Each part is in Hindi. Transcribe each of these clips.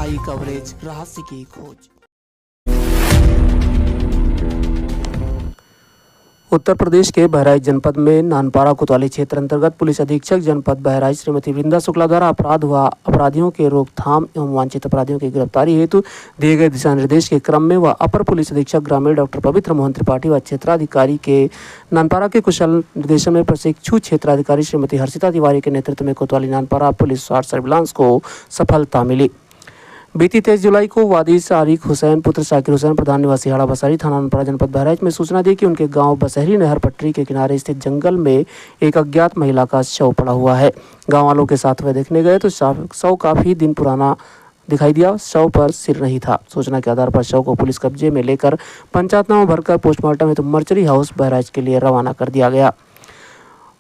आई कवरेज, रहस्य की खोज। उत्तर प्रदेश के बहराइच जनपद में नानपारा कोतवाली क्षेत्र अंतर्गत पुलिस अधीक्षक जनपद बहराइच श्रीमती वृंदा शुक्ला द्वारा अपराध व अपराधियों के रोकथाम एवं वांछित अपराधियों की गिरफ्तारी हेतु दिए गए दिशा निर्देश के क्रम में व अपर पुलिस अधीक्षक ग्रामीण डॉक्टर पवित्र मोहन त्रिपाठी व क्षेत्राधिकारी के नानपारा के कुशल निर्देशन में प्रशिक्षु क्षेत्राधिकारी श्रीमती हर्षिता तिवारी के नेतृत्व में कोतवाली नानपारा पुलिस स्वास्थ्य सर्विलांस को सफलता मिली। बीती 23 जुलाई को वादी सारिक हुसैन पुत्र शाकिर हुसैन प्रधान निवासी हाड़ा बसारी थाना नानपारा जनपद बहराइच में सूचना दी कि उनके गांव बसहरी नहर पटरी के किनारे स्थित जंगल में एक अज्ञात महिला का शव पड़ा हुआ है। गांव वालों के साथ वह देखने गए तो शव काफी दिन पुराना दिखाई दिया। शव पर सिर नहीं था। सूचना के आधार पर शव को पुलिस कब्जे में लेकर पंचायतनामा भरकर पोस्टमार्टम हेतु मर्चरी हाउस बहराइच के लिए रवाना कर दिया गया।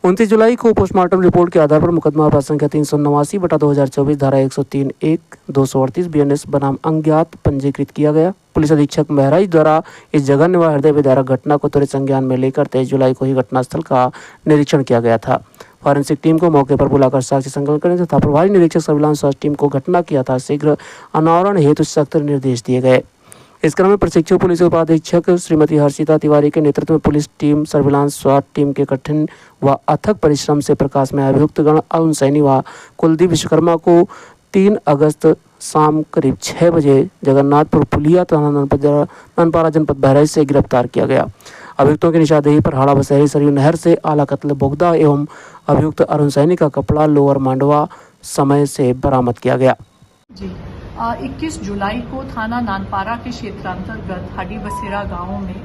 29 जुलाई को पोस्टमार्टम रिपोर्ट के आधार पर मुकदमा पर संख्या 389/2024 धारा 103(1) 238 BNS बनाम अज्ञात पंजीकृत किया गया। पुलिस अधीक्षक बहराइच द्वारा इस जघन्य व हृदय विदारक घटना को त्वरित संज्ञान में लेकर 23 जुलाई को ही घटनास्थल का निरीक्षण किया गया था। फॉरेंसिक टीम को मौके पर बुलाकर साक्ष्य संकलन करने तथा प्रभारी निरीक्षक सर्विलांस स्वास्थ्य टीम को घटना की यथाशीघ्र अनावरण हेतु सख्त निर्देश दिए गए। इस क्रम में प्रशिक्षु पुलिस उपाधीक्षक श्रीमती हर्षिता तिवारी के नेतृत्व में पुलिस टीम सर्विलांस स्वास्थ्य टीम के कठिन व अथक परिश्रम से प्रकाश में अभियुक्तगण अरुण सैनी व कुलदीप विश्वकर्मा को 3 अगस्त शाम करीब 6 बजे जगन्नाथपुर पुलिया थाना नानपारा जनपद बहराइच से गिरफ्तार किया गया। अभियुक्तों की निशानदेही पर हाड़ा बसहरी सरयू नहर से आला कत्ल बोगदा एवं अभियुक्त अरुण सैनी का कपड़ा लोअर मांडवा समय से बरामद किया गया। 21 जुलाई को थाना नानपारा के क्षेत्रांतर्गत हाडी बसेरा गांव में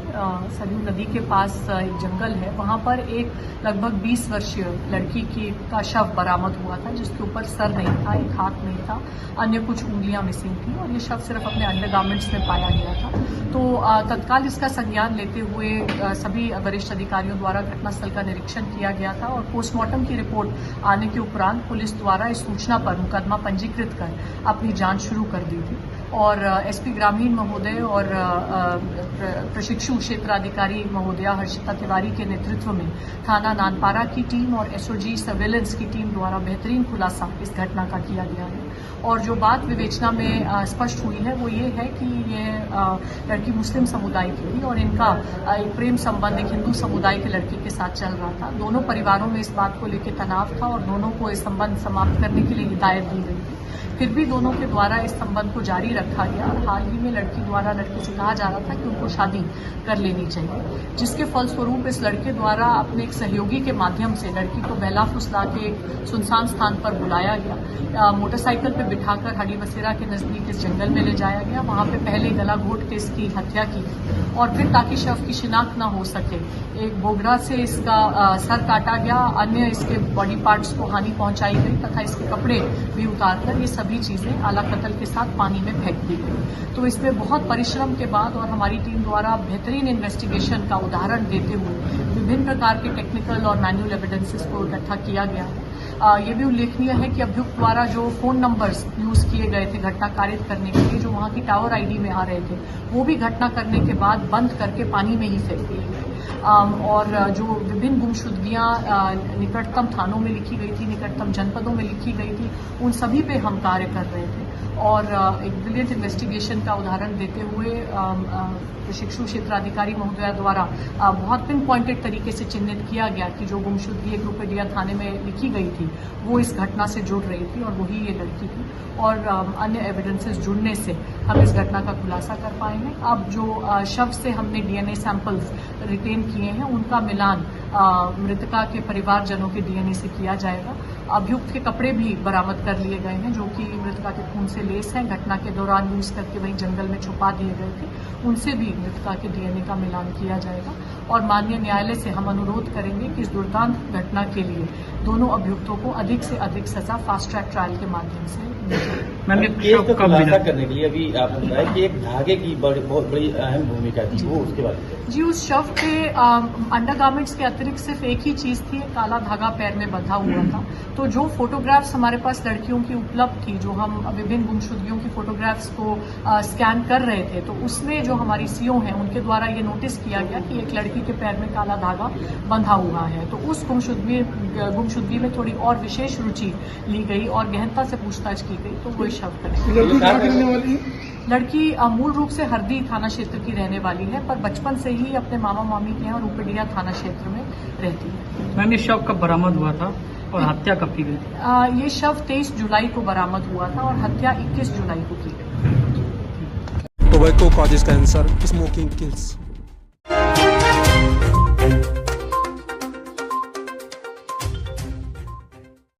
सरयू नदी के पास एक जंगल है। वहां पर एक लगभग 20 वर्षीय लड़की का शव बरामद हुआ था, जिसके ऊपर सर नहीं था, एक हाथ नहीं था, अन्य कुछ उंगलियां मिसिंग थी और ये शव सिर्फ अपने अंडरगारमेंट्स में पाया गया था। तो तत्काल इसका संज्ञान लेते हुए सभी वरिष्ठ अधिकारियों द्वारा घटनास्थल का निरीक्षण किया गया था और पोस्टमार्टम की रिपोर्ट आने के उपरांत पुलिस द्वारा इस सूचना पर मुकदमा पंजीकृत कर अपनी जांच शुरू कर दी थी और एसपी ग्रामीण महोदय और प्रशिक्षु क्षेत्राधिकारी महोदया हर्षिता तिवारी के नेतृत्व में थाना नानपारा की टीम और एसओजी सर्वेलेंस की टीम द्वारा बेहतरीन खुलासा इस घटना का किया गया है। और जो बात विवेचना में स्पष्ट हुई है वो ये है कि ये लड़की मुस्लिम समुदाय की थी और इनका एक प्रेम संबंध एक हिंदू समुदाय के लड़के के साथ चल रहा था। दोनों परिवारों में इस बात को लेकर तनाव था और दोनों को इस संबंध समाप्त करने के लिए हिदायत दी गई थी। फिर भी दोनों के द्वारा इस संबंध को जारी रखा गया और हाल ही में लड़की द्वारा लड़के से कहा जा रहा था कि उनको शादी कर लेनी चाहिए, जिसके फलस्वरूप इस लड़के द्वारा अपने एक सहयोगी के माध्यम से लड़की को बहला फुसला के सुनसान स्थान पर बुलाया गया। मोटरसाइकिल पे बिठाकर हाडी बसेरा के नजदीक इस जंगल में ले जाया गया। वहां पे पहले गला घोट के इसकी हत्या की और फिर ताकि शव की शिनाख्त न हो सके एक बोगरा से इसका सर काटा गया, अन्य इसके बॉडी पार्ट्स को हानि पहुंचाई गई तथा इसके कपड़े भी उतारकर ये सभी चीजें आला कत्ल के साथ पानी में फेंक दी गई। तो इसमें बहुत परिश्रम के बाद और हमारी टीम द्वारा बेहतरीन इन्वेस्टिगेशन का उदाहरण देते हुए विभिन्न प्रकार के टेक्निकल और मैनुअल एविडेंसेस को इकट्ठा किया गया है। ये भी उल्लेखनीय है कि अभियुक्त द्वारा जो फोन नंबर्स यूज किए गए थे घटना कारित करने के लिए, जो वहां की टावर आईडी में आ रहे थे, वो भी घटना करने के बाद बंद करके पानी में ही फेंक दिए गए। और जो विभिन्न गुमशुदगियां निकटतम थानों में लिखी गई थी, निकटतम जनपदों में लिखी गई थी, उन सभी पे हम कार्य कर रहे थे और एक ब्रिलियंट इन्वेस्टिगेशन का उदाहरण देते हुए प्रशिक्षु क्षेत्राधिकारी महोदया द्वारा बहुत पिन पॉइंटेड तरीके से चिन्हित किया गया कि जो गुमशुदगी एक रुपये थाने में लिखी गई थी वो इस घटना से जुड़ रही थी और वही ये लड़की थी और अन्य एविडेंसेस जुड़ने से हम इस घटना का खुलासा कर पाए हैं। अब जो शव से हमने डीएनए सैंपल्स रिटेन किए हैं उनका मिलान मृतका के परिवारजनों के डीएनए से किया जाएगा। अभियुक्त के कपड़े भी बरामद कर लिए गए हैं जो कि मृतका के खून से लेस हैं, घटना के दौरान यूज करके वहीं जंगल में छुपा दिए गए थे, उनसे भी मृतका के डीएनए का मिलान किया जाएगा और माननीय न्यायालय से हम अनुरोध करेंगे कि इस दुर्दांत घटना के लिए दोनों अभियुक्तों को अधिक से अधिक सजा फास्ट ट्रैक ट्रायल के माध्यम से मैम केस को खुलासा करने के लिए अभी आपने बताया कि एक धागे की बहुत बड़ी अहम भूमिका थी, वो उसके बाद जी उस शव के अंडरगारमेंट्स के अतिरिक्त सिर्फ एक ही चीज थी, काला धागा पैर में बंधा हुआ था। तो जो फोटोग्राफ्स हमारे पास लड़कियों की उपलब्ध थी, जो हम विभिन्न गुमशुदगियों की फोटोग्राफ्स को स्कैन कर रहे थे, तो उसमें जो हमारी सीओ हैं उनके द्वारा ये नोटिस किया गया कि एक लड़की लड़की के पैर में काला धागा बंधा हुआ है। तो उस गुमशुदगी में थोड़ी और विशेष रुचि ली गई और गहनता से पूछताछ की गई, तो वो शव करें। लड़की मूल रूप से हरदी थाना क्षेत्र की रहने वाली है, पर बचपन से ही अपने मामा मामी के यहाँ रूपेडिया थाना क्षेत्र में रहती है। मैम, ये शव कब बरामद हुआ था और हत्या कब की गई थी? ये शव 23 जुलाई को बरामद हुआ था और हत्या 21 जुलाई को की गई। Tobacco causes cancer, smoking kills.